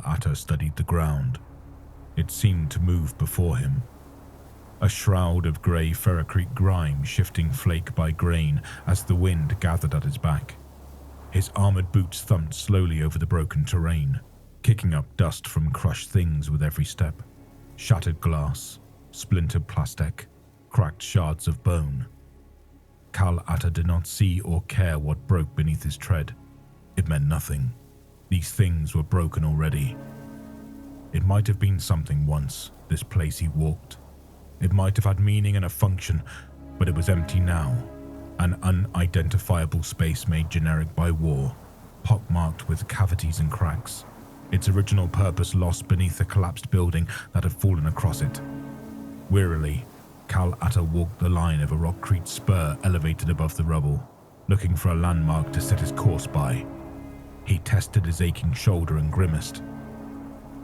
Atta studied the ground. It seemed to move before him. A shroud of grey ferrocrete grime shifting flake by grain as the wind gathered at his back. His armoured boots thumped slowly over the broken terrain, kicking up dust from crushed things with every step. Shattered glass, splintered plastic, cracked shards of bone. Kal Atta did not see or care what broke beneath his tread. It meant nothing. These things were broken already. It might have been something once, this place he walked. It might have had meaning and a function, but it was empty now. An unidentifiable space made generic by war, pockmarked with cavities and cracks. Its original purpose lost beneath the collapsed building that had fallen across it. Wearily, Kal Atta walked the line of a rockcrete spur elevated above the rubble, looking for a landmark to set his course by. He tested his aching shoulder and grimaced.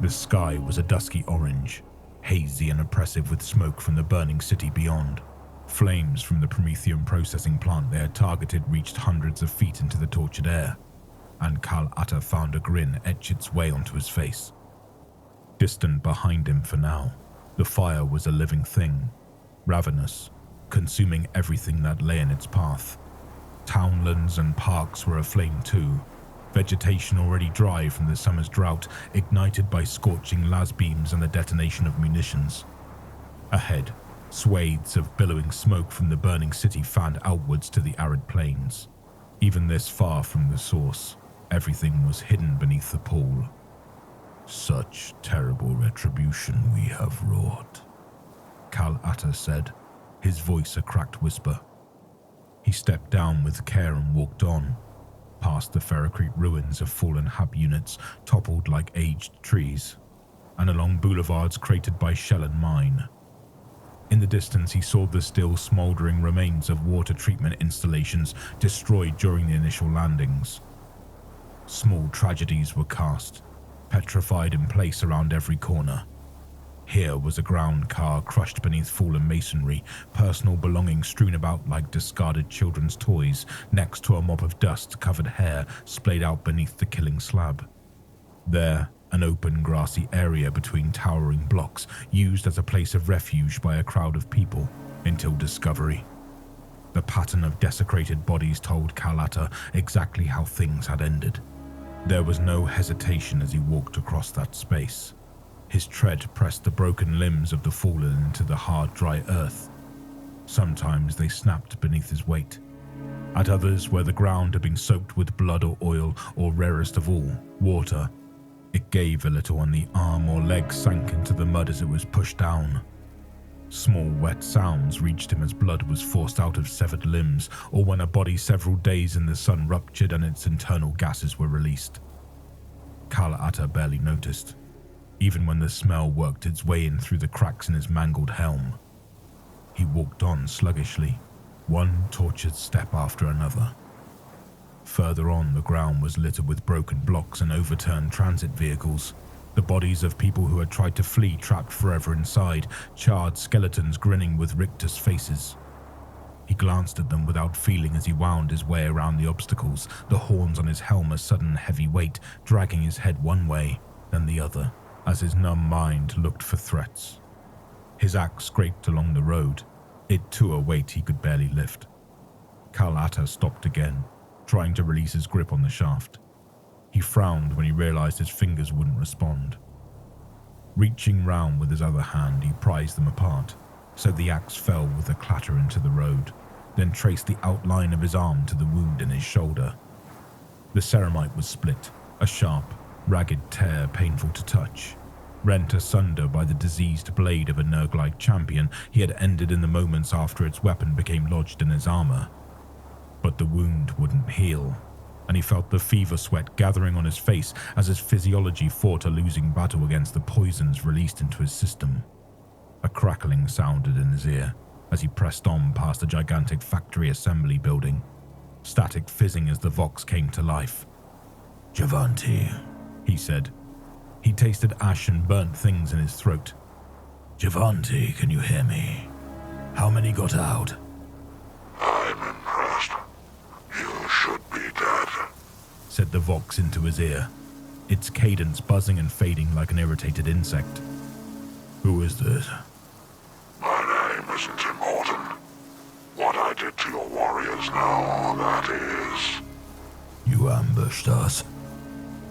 The sky was a dusky orange, hazy and oppressive with smoke from the burning city beyond. Flames from the Promethean processing plant they had targeted reached hundreds of feet into the tortured air, and Kal Atta found a grin etch its way onto his face. Distant behind him for now, the fire was a living thing, ravenous, consuming everything that lay in its path. Townlands and parks were aflame too, vegetation already dry from the summer's drought, ignited by scorching las beams and the detonation of munitions. Ahead, swathes of billowing smoke from the burning city fanned outwards to the arid plains. Even this far from the source, everything was hidden beneath the pall. Such terrible retribution we have wrought, Kal Atta said, his voice a cracked whisper. He stepped down with care and walked on, past the ferrocrete ruins of fallen hub units toppled like aged trees, and along boulevards cratered by shell and mine. In the distance he saw the still smouldering remains of water treatment installations destroyed during the initial landings. Small tragedies were cast, petrified in place around every corner. Here was a ground car crushed beneath fallen masonry, personal belongings strewn about like discarded children's toys, next to a mop of dust-covered hair splayed out beneath the killing slab. There, an open grassy area between towering blocks, used as a place of refuge by a crowd of people, until discovery. The pattern of desecrated bodies told Kal Atta exactly how things had ended. There was no hesitation as he walked across that space. His tread pressed the broken limbs of the fallen into the hard, dry earth. Sometimes they snapped beneath his weight. At others, where the ground had been soaked with blood or oil, or rarest of all, water, it gave a little and the arm or leg sank into the mud as it was pushed down. Small, wet sounds reached him as blood was forced out of severed limbs, or when a body several days in the sun ruptured and its internal gases were released. Kal Atta barely noticed, even when the smell worked its way in through the cracks in his mangled helm. He walked on sluggishly, one tortured step after another. Further on, the ground was littered with broken blocks and overturned transit vehicles, the bodies of people who had tried to flee trapped forever inside, charred skeletons grinning with rictus faces. He glanced at them without feeling as he wound his way around the obstacles, the horns on his helm a sudden heavy weight, dragging his head one way, then the other, as his numb mind looked for threats. His axe scraped along the road, it too a weight he could barely lift. Kal Atta stopped again, trying to release his grip on the shaft. He frowned when he realized his fingers wouldn't respond. Reaching round with his other hand, he prized them apart, so the axe fell with a clatter into the road, then traced the outline of his arm to the wound in his shoulder. The ceramite was split, a sharp, ragged tear painful to touch. Rent asunder by the diseased blade of a Nurgle-like champion, he had ended in the moments after its weapon became lodged in his armor. But the wound wouldn't heal, and he felt the fever sweat gathering on his face as his physiology fought a losing battle against the poisons released into his system. A crackling sounded in his ear as he pressed on past a gigantic factory assembly building, static fizzing as the Vox came to life. "Javanti," he said. He tasted ash and burnt things in his throat. "Javanti, can you hear me? How many got out?" "I'm impressed. You should be dead," said the Vox into his ear. its cadence buzzing and fading like an irritated insect. "Who is this?" My name isn't important. What I did to your warriors now, that is. "You ambushed us."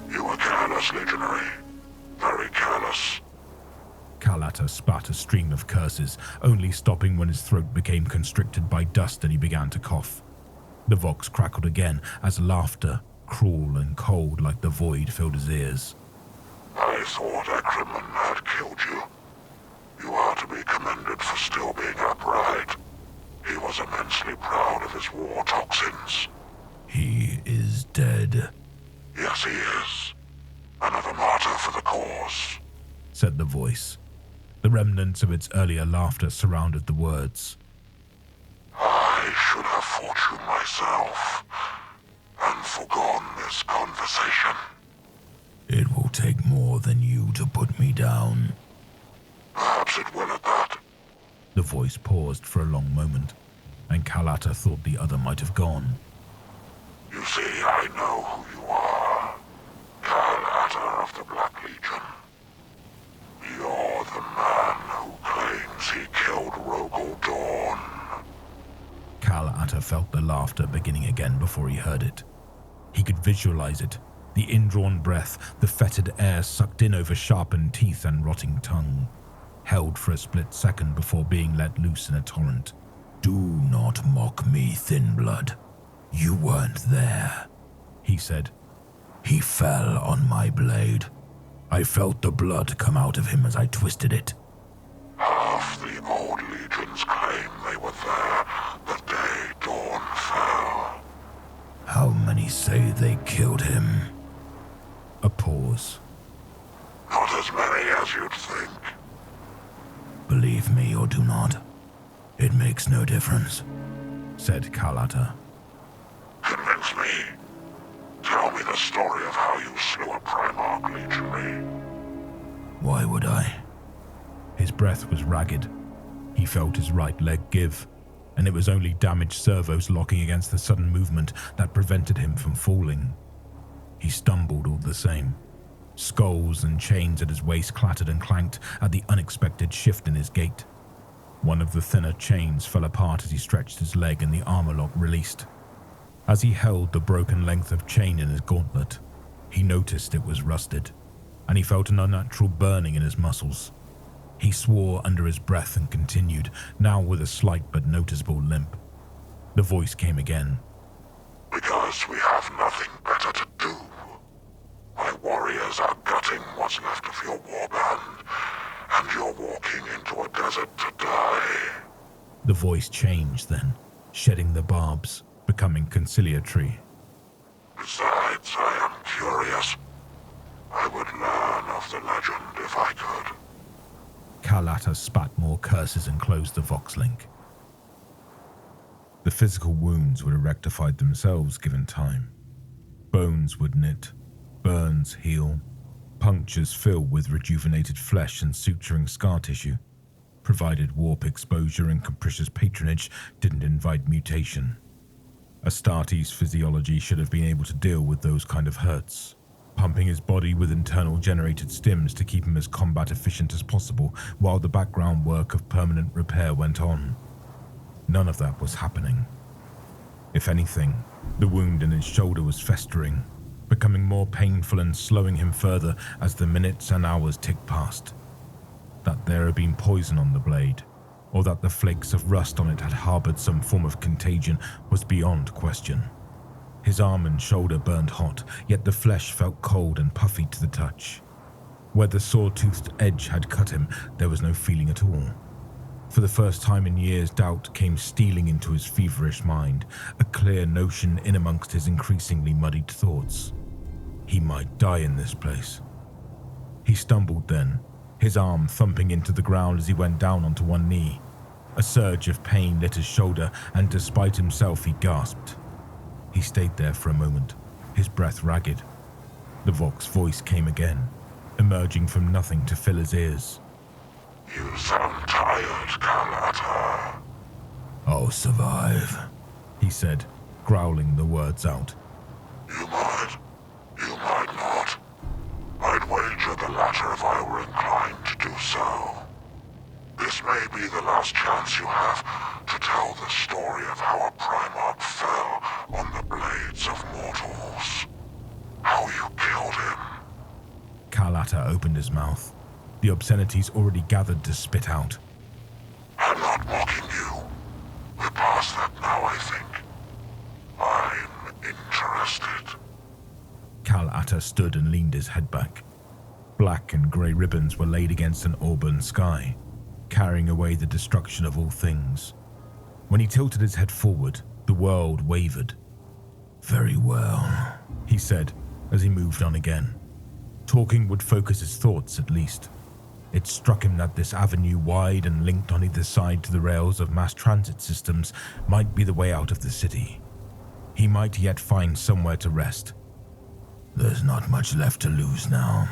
You were careless, Legionary. Very careless. Kalata spat a stream of curses, only stopping when his throat became constricted by dust and he began to cough. The Vox crackled again as laughter, cruel and cold like the void, filled his ears. I thought Ackerman had killed you. You are to be commended for still being upright. He was immensely proud of his war toxins. "He is dead," Yes, he is. Another martyr for the cause, said the voice. The remnants of its earlier laughter surrounded the words. I should have fought you myself, and forgone this conversation. "It will take more than you to put me down." Perhaps it will at that. The voice paused for a long moment, and Kalata thought the other might have gone. You see, I know who you are. Kalata of the Black Legion. You're the man who claims he killed Rogal Dorn. Kalata felt the laughter beginning again before he heard it. He could visualize it, the indrawn breath, the fetid air sucked in over sharpened teeth and rotting tongue, held for a split second before being let loose in a torrent. "Do not mock me, Thin Blood. You weren't there," he said. "He fell on my blade. I felt the blood come out of him as I twisted it." Half the old legions claim they were there the day Dorn fell. "How many say they killed him?" A pause. Not as many as you'd think. "Believe me or do not. It makes no difference," said Kalata. Convince me. Tell me the story of how you slew a Primarch Legionary. "Why would I?" His breath was ragged. He felt his right leg give, and it was only damaged servos locking against the sudden movement that prevented him from falling. He stumbled all the same. Skulls and chains at his waist clattered and clanked at the unexpected shift in his gait. One of the thinner chains fell apart as he stretched his leg and the armor lock released. As he held the broken length of chain in his gauntlet, he noticed it was rusted, and he felt an unnatural burning in his muscles. He swore under his breath and continued, now with a slight but noticeable limp. The voice came again. Because we have nothing better to do. My warriors are gutting what's left of your warband, and you're walking into a desert to die. The voice changed then, shedding the barbs, becoming conciliatory. Besides, I am curious. I would learn of the legend if I could. Kalata spat more curses and closed the Vox link. The physical wounds would have rectified themselves given time. Bones would knit, burns heal, punctures fill with rejuvenated flesh and suturing scar tissue, provided warp exposure and capricious patronage didn't invite mutation. Astartes' physiology should have been able to deal with those kind of hurts, pumping his body with internal generated stims to keep him as combat efficient as possible while the background work of permanent repair went on. None of that was happening. If anything, the wound in his shoulder was festering, becoming more painful and slowing him further as the minutes and hours ticked past. That there had been poison on the blade, or that the flakes of rust on it had harbored some form of contagion, was beyond question. His arm and shoulder burned hot, yet the flesh felt cold and puffy to the touch. Where the saw-toothed edge had cut him, there was no feeling at all. For the first time in years, doubt came stealing into his feverish mind, a clear notion in amongst his increasingly muddied thoughts. He might die in this place. He stumbled then, his arm thumping into the ground as he went down onto one knee. A surge of pain lit his shoulder, and despite himself he gasped. He stayed there for a moment, his breath ragged. The Vox voice came again, emerging from nothing to fill his ears. You sound tired, Kalata. "I'll survive," he said, growling the words out. You might not. so. This may be the last chance you have to tell the story of how a Primarch fell on the blades of mortals. How you killed him. Kal Atta opened his mouth, the obscenities already gathered to spit out. I'm not mocking you. We're past that now, I think. I'm interested. Kal Atta stood and leaned his head back. Black and grey ribbons were laid against an auburn sky, carrying away the destruction of all things. When he tilted his head forward, the world wavered. "Very well," he said as he moved on again. Talking would focus his thoughts, at least. It struck him that this avenue, wide and linked on either side to the rails of mass transit systems, might be the way out of the city. He might yet find somewhere to rest. "There's not much left to lose now.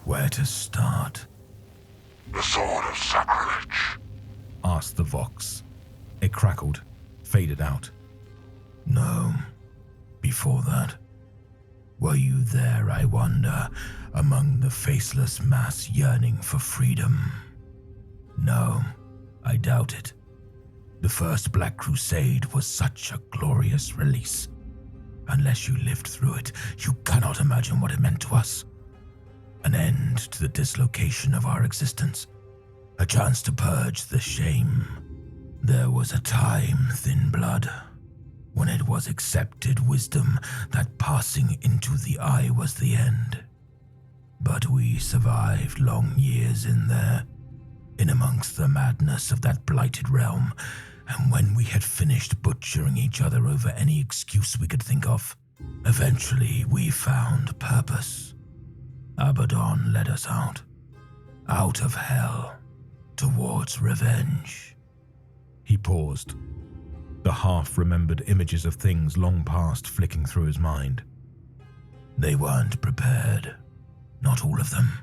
Where to start?" The Sword of Sacrilege, asked the Vox. It crackled, faded out. "No, before that. Were you there, I wonder, among the faceless mass yearning for freedom? No, I doubt it. The first Black Crusade was such a glorious release. Unless you lived through it, you cannot imagine what it meant to us. An end to the dislocation of our existence. A chance to purge the shame. There was a time, Thin Blood, when it was accepted wisdom that passing into the eye was the end. But we survived long years in there, in amongst the madness of that blighted realm, and when we had finished butchering each other over any excuse we could think of, eventually we found purpose. Abaddon led us out of hell, towards revenge." He paused, the half-remembered images of things long past flicking through his mind. They weren't prepared, not all of them.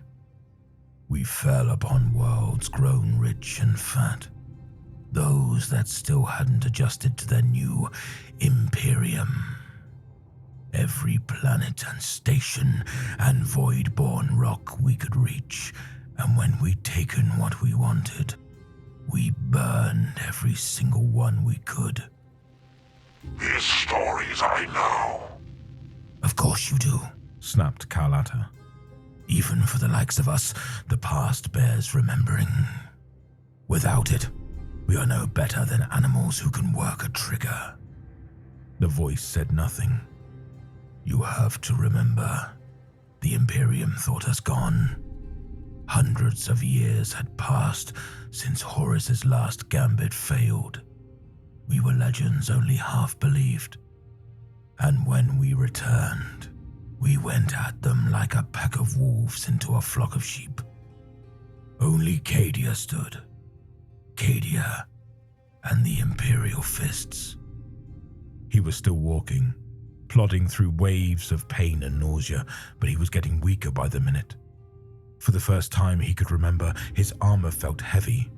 We fell upon worlds grown rich and fat, those that still hadn't adjusted to their new Imperium. Every planet and station and void-born rock we could reach, and when we'd taken what we wanted, we burned every single one we could. These stories I know. "Of course you do," snapped Kal Atta. "Even for the likes of us, the past bears remembering. Without it, we are no better than animals who can work a trigger." The voice said nothing. "You have to remember, the Imperium thought us gone. Hundreds of years had passed since Horus's last gambit failed. We were legends only half believed. And when we returned, we went at them like a pack of wolves into a flock of sheep. Only Cadia stood. Cadia and the Imperial Fists." He was still walking, plodding through waves of pain and nausea, but he was getting weaker by the minute. For the first time he could remember, his armor felt heavy.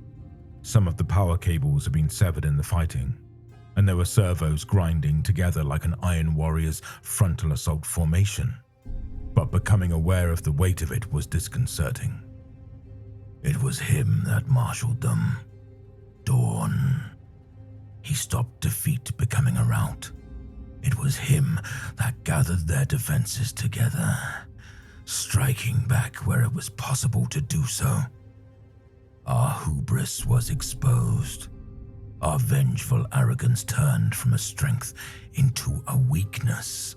Some of the power cables had been severed in the fighting, and there were servos grinding together like an Iron Warrior's frontal assault formation. But becoming aware of the weight of it was disconcerting. It was him that marshaled them. Dorn. He stopped defeat becoming a rout. It was him that gathered their defenses together, striking back where it was possible to do so. Our hubris was exposed. Our vengeful arrogance turned from a strength into a weakness.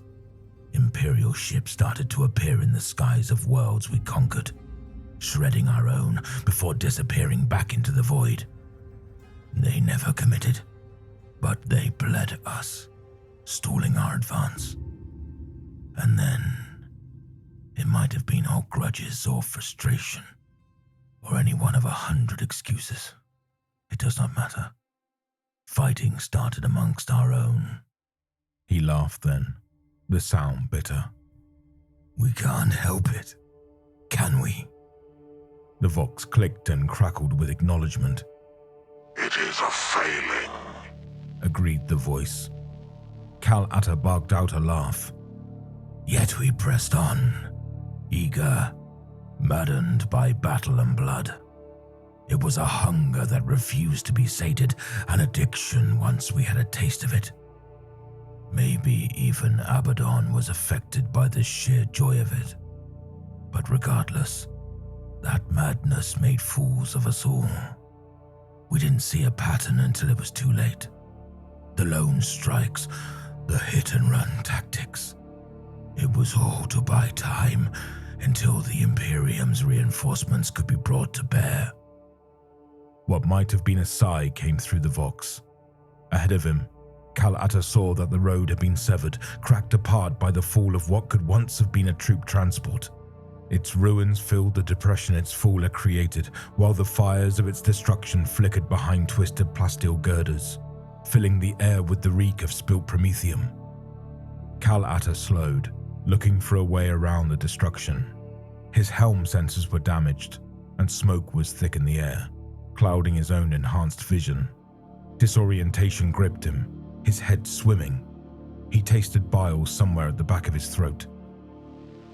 Imperial ships started to appear in the skies of worlds we conquered, shredding our own before disappearing back into the void. They never committed, but they bled us, stalling our advance. And then, it might have been old grudges or frustration, or any one of 100 excuses. It does not matter. Fighting started amongst our own. He laughed then, the sound bitter. We can't help it, can we? The Vox clicked and crackled with acknowledgement. It is a failing, agreed the voice. Kal Atta barked out a laugh. Yet we pressed on, eager, maddened by battle and blood. It was a hunger that refused to be sated, an addiction once we had a taste of it. Maybe even Abaddon was affected by the sheer joy of it. But regardless, that madness made fools of us all. We didn't see a pattern until it was too late. The lone strikes, the hit-and-run tactics. It was all to buy time until the Imperium's reinforcements could be brought to bear. What might have been a sigh came through the Vox. Ahead of him, Kal Atta saw that the road had been severed, cracked apart by the fall of what could once have been a troop transport. Its ruins filled the depression its fall had created, while the fires of its destruction flickered behind twisted plasteel girders, filling the air with the reek of spilt promethium. Kal Atta slowed, looking for a way around the destruction. His helm sensors were damaged, and smoke was thick in the air, clouding his own enhanced vision. Disorientation gripped him, his head swimming. He tasted bile somewhere at the back of his throat.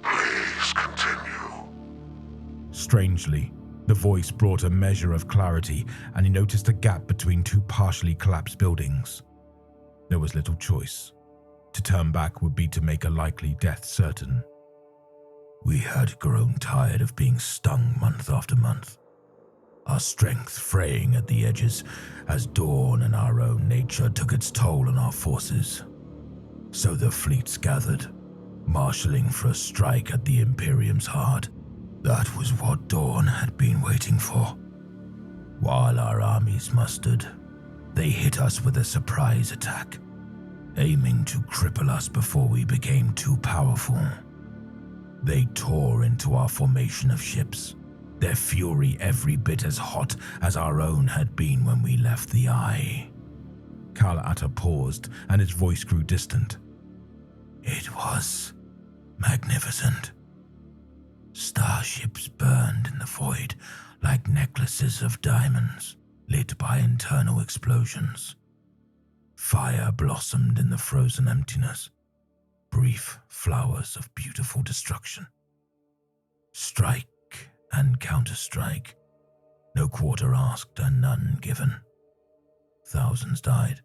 Please continue. Strangely, the voice brought a measure of clarity, and he noticed a gap between two partially collapsed buildings. There was little choice. To turn back would be to make a likely death certain. We had grown tired of being stung month after month, our strength fraying at the edges as Dorn and our own nature took its toll on our forces. So the fleets gathered, marshalling for a strike at the Imperium's heart. That was what Dorn had been waiting for. While our armies mustered, they hit us with a surprise attack, aiming to cripple us before we became too powerful. They tore into our formation of ships, their fury every bit as hot as our own had been when we left the Eye. Kal Atta paused, and his voice grew distant. It was magnificent. Starships burned in the void like necklaces of diamonds, lit by internal explosions. Fire blossomed in the frozen emptiness, brief flowers of beautiful destruction. Strike and counter-strike, no quarter asked and none given. Thousands died,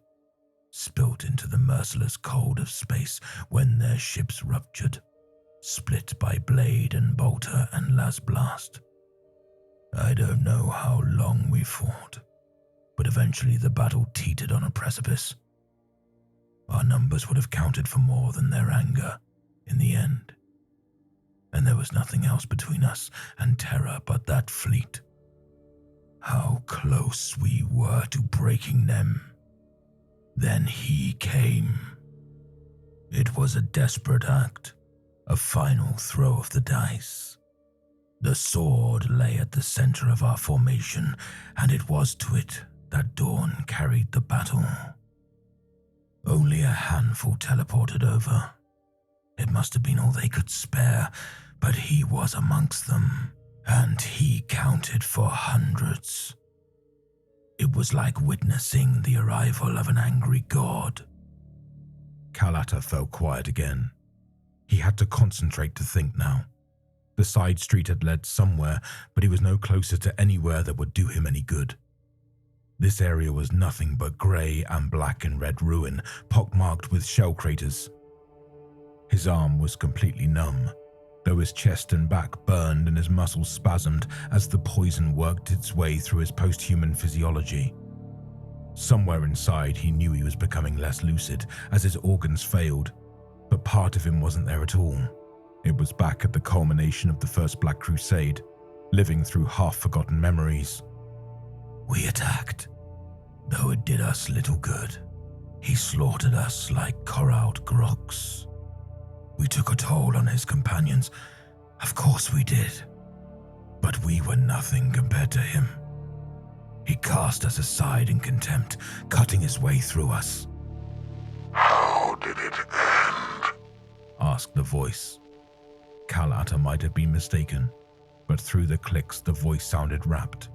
spilt into the merciless cold of space when their ships ruptured, split by blade and bolter and las blast. I don't know how long we fought, but eventually the battle teetered on a precipice. Our numbers would have counted for more than their anger in the end. And there was nothing else between us and terror but that fleet. How close we were to breaking them. Then he came. It was a desperate act, a final throw of the dice. The sword lay at the center of our formation, and it was to it that Dorn carried the battle. Only a handful teleported over. It must have been all they could spare, but he was amongst them, and he counted for hundreds. It was like witnessing the arrival of an angry god. Kal Atta fell quiet again. He had to concentrate to think now. The side street had led somewhere, but he was no closer to anywhere that would do him any good. This area was nothing but grey and black and red ruin, pockmarked with shell craters. His arm was completely numb, though his chest and back burned and his muscles spasmed as the poison worked its way through his post-human physiology. Somewhere inside, he knew he was becoming less lucid as his organs failed, but part of him wasn't there at all. It was back at the culmination of the First Black Crusade, living through half-forgotten memories. We attacked, though it did us little good. He slaughtered us like corralled groks. We took a toll on his companions, of course we did, but we were nothing compared to him. He cast us aside in contempt, cutting his way through us. How did it end? Asked the voice. Kal Atta might have been mistaken, but through the clicks the voice sounded rapt.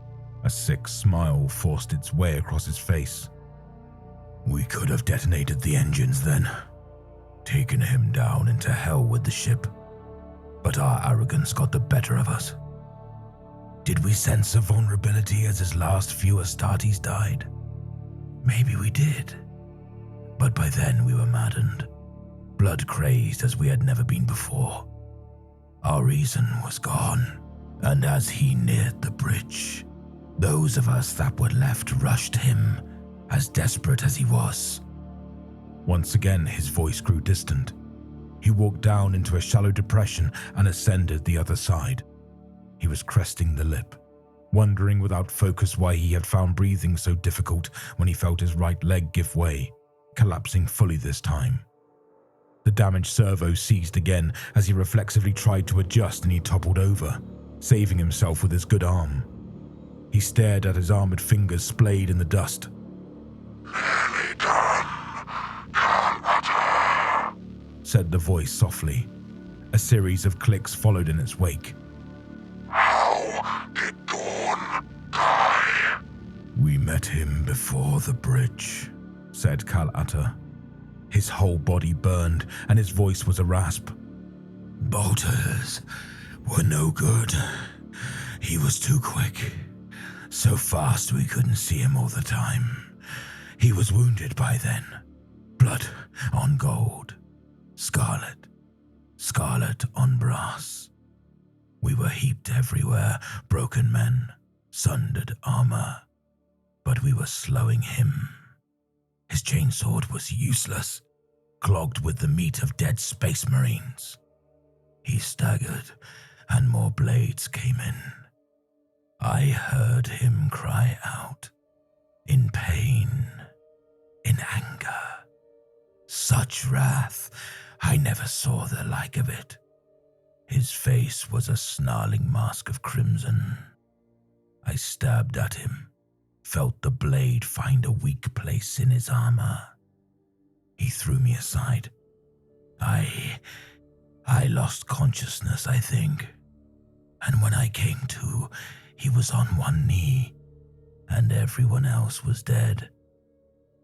A sick smile forced its way across his face. We could have detonated the engines then, taken him down into hell with the ship, but our arrogance got the better of us. Did we sense a vulnerability as his last few Astartes died? Maybe we did. But by then we were maddened, blood-crazed as we had never been before. Our reason was gone, and as he neared the bridge, those of us that were left rushed him, as desperate as he was. Once again, his voice grew distant. He walked down into a shallow depression and ascended the other side. He was cresting the lip, wondering without focus why he had found breathing so difficult when he felt his right leg give way, collapsing fully this time. The damaged servo seized again as he reflexively tried to adjust, and he toppled over, saving himself with his good arm. He stared at his armored fingers splayed in the dust. Nearly done, Carl, said the voice softly. A series of clicks followed in its wake. How did Dorn die? We met him before the bridge, said Carl. His whole body burned, and his voice was a rasp. Bolters were no good. He was too quick. So fast we couldn't see him all the time. He was wounded by then. Blood on gold. Scarlet. Scarlet on brass. We were heaped everywhere, broken men, sundered armor. But we were slowing him. His chainsword was useless, clogged with the meat of dead space marines. He staggered, and more blades came in. I heard him cry out, in pain, in anger. Such wrath, I never saw the like of it. His face was a snarling mask of crimson. I stabbed at him, felt the blade find a weak place in his armor. He threw me aside. I lost consciousness, I think. And when I came to, he was on one knee, and everyone else was dead.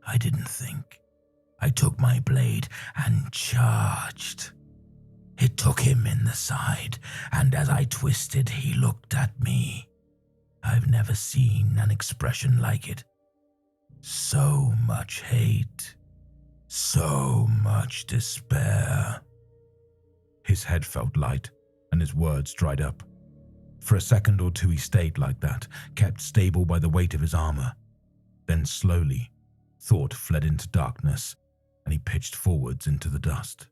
I didn't think. I took my blade and charged. It took him in the side, and as I twisted, he looked at me. I've never seen an expression like it. So much hate. So much despair. His head felt light, and his words dried up. For a second or two he stayed like that, kept stable by the weight of his armor. Then slowly, thought fled into darkness, and he pitched forwards into the dust.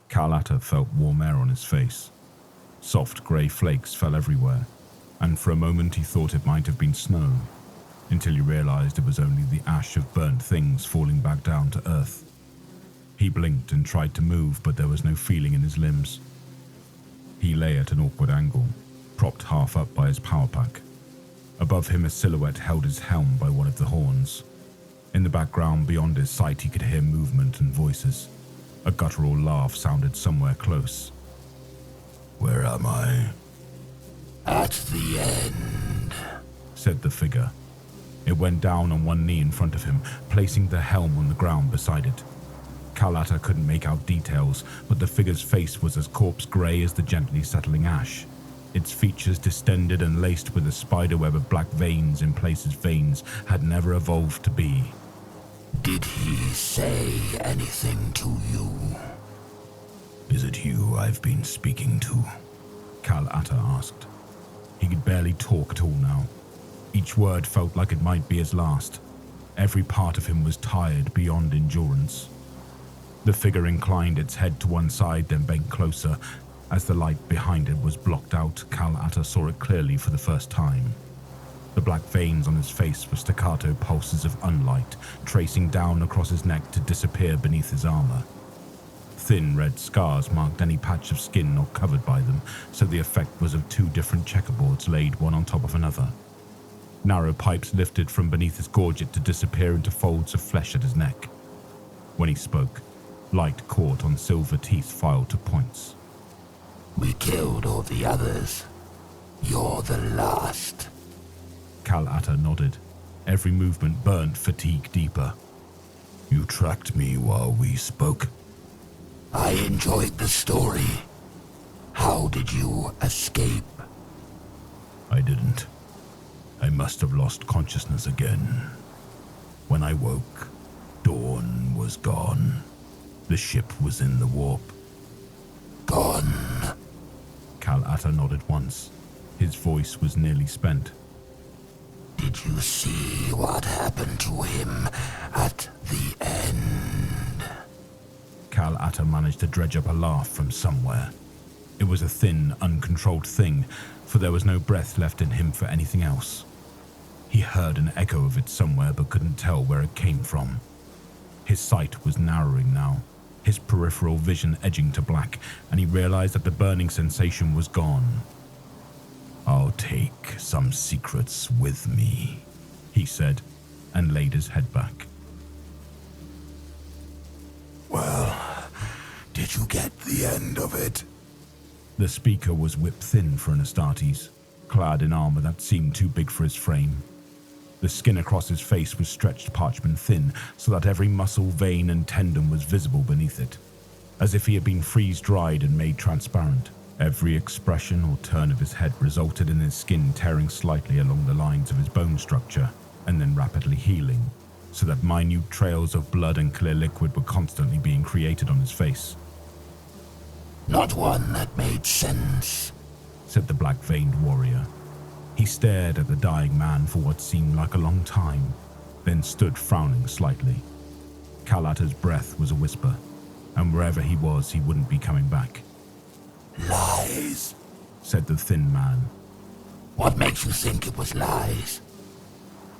Carl felt warm air on his face. Soft grey flakes fell everywhere, and for a moment he thought it might have been snow, until he realized it was only the ash of burnt things falling back down to earth. He blinked and tried to move, but there was no feeling in his limbs. He lay at an awkward angle, propped half up by his power pack. Above him a silhouette held his helm by one of the horns. In the background beyond his sight he could hear movement and voices. A guttural laugh sounded somewhere close. Where am I? At the end, said the figure. It went down on one knee in front of him, placing the helm on the ground beside it. Carl couldn't make out details, but the figure's face was as corpse-grey as the gently settling ash. Its features distended and laced with a spiderweb of black veins in places veins had never evolved to be. Did he say anything to you? Is it you I've been speaking to? Carl asked. He could barely talk at all now. Each word felt like it might be his last. Every part of him was tired beyond endurance. The figure inclined its head to one side, then bent closer. As the light behind it was blocked out, Carl saw it clearly for the first time. The black veins on his face were staccato pulses of unlight, tracing down across his neck to disappear beneath his armor. Thin red scars marked any patch of skin not covered by them, so the effect was of two different checkerboards laid one on top of another. Narrow pipes lifted from beneath his gorget to disappear into folds of flesh at his neck. When he spoke, light caught on silver teeth filed to points. We killed all the others. You're the last. Carl nodded. Every movement burnt fatigue deeper. You tracked me while we spoke. I enjoyed the story. How How did you escape? I didn't. I must have lost consciousness again. When I woke, Dorn was gone. The ship was in the warp. Gone. Kal Atta nodded once. His voice was nearly spent. Did you see what happened to him at the end? Kal Atta managed to dredge up a laugh from somewhere. It was a thin, uncontrolled thing, for there was no breath left in him for anything else. He heard an echo of it somewhere but couldn't tell where it came from. His sight was narrowing now, his peripheral vision edging to black, and he realized that the burning sensation was gone. "I'll take some secrets with me," he said, and laid his head back. Well, did you get the end of it? The speaker was whip-thin for an Astartes, clad in armor that seemed too big for his frame. The skin across his face was stretched parchment-thin, so that every muscle, vein, and tendon was visible beneath it, as if he had been freeze-dried and made transparent. Every expression or turn of his head resulted in his skin tearing slightly along the lines of his bone structure, and then rapidly healing, so that minute trails of blood and clear liquid were constantly being created on his face. Not one that made sense, said the black-veined warrior. He stared at the dying man for what seemed like a long time, then stood frowning slightly. Kal Atta's breath was a whisper, and wherever he was, he wouldn't be coming back. Lies, said the thin man. What makes you think it was lies?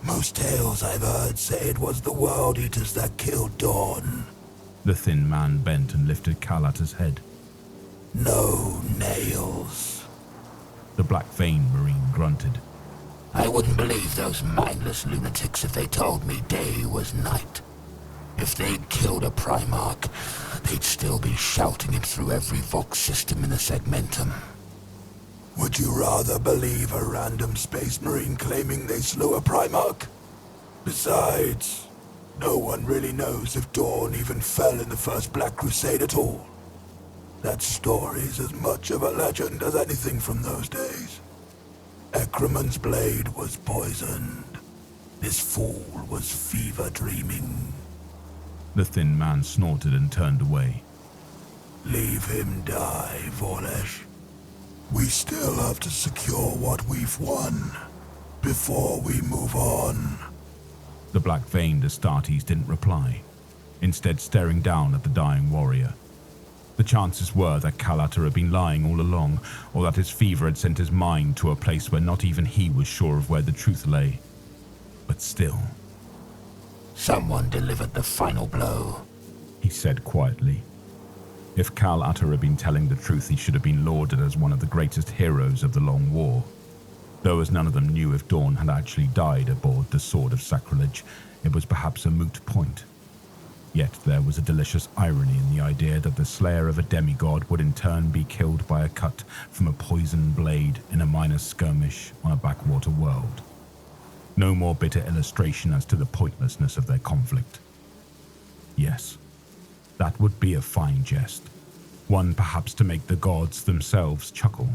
Most tales I've heard say it was the World Eaters that killed Dorn. The thin man bent and lifted Kal Atta's head. No nails. The black-veined marine grunted. I wouldn't believe those mindless lunatics if they told me day was night. If they'd killed a Primarch, they'd still be shouting it through every Vox system in the segmentum. Would you rather believe a random space marine claiming they slew a Primarch? Besides, no one really knows if Dorn even fell in the First Black Crusade at all. That story's as much of a legend as anything from those days. Ekraman's blade was poisoned. This fool was fever dreaming. The thin man snorted and turned away. Leave him die, Volesh. We still have to secure what we've won before we move on. The black-veined Astartes didn't reply, instead staring down at the dying warrior. The chances were that Kal Atta had been lying all along, or that his fever had sent his mind to a place where not even he was sure of where the truth lay. But still. Someone delivered the final blow, he said quietly. If Kal Atta had been telling the truth, he should have been lauded as one of the greatest heroes of the Long War. Though as none of them knew if Dorn had actually died aboard the Sword of Sacrilege, it was perhaps a moot point. Yet there was a delicious irony in the idea that the slayer of a demigod would in turn be killed by a cut from a poisoned blade in a minor skirmish on a backwater world. No more bitter illustration as to the pointlessness of their conflict. Yes, that would be a fine jest, one perhaps to make the gods themselves chuckle.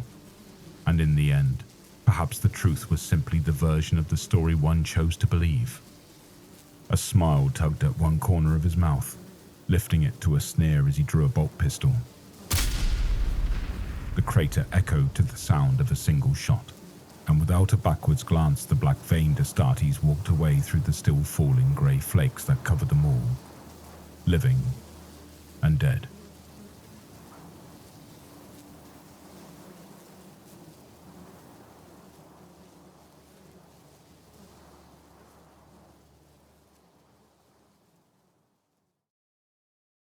And in the end, perhaps the truth was simply the version of the story one chose to believe. A smile tugged at one corner of his mouth, lifting it to a sneer as he drew a bolt pistol. The crater echoed to the sound of a single shot, and without a backwards glance the black-veined Astartes walked away through the still falling grey flakes that covered them all, living and dead.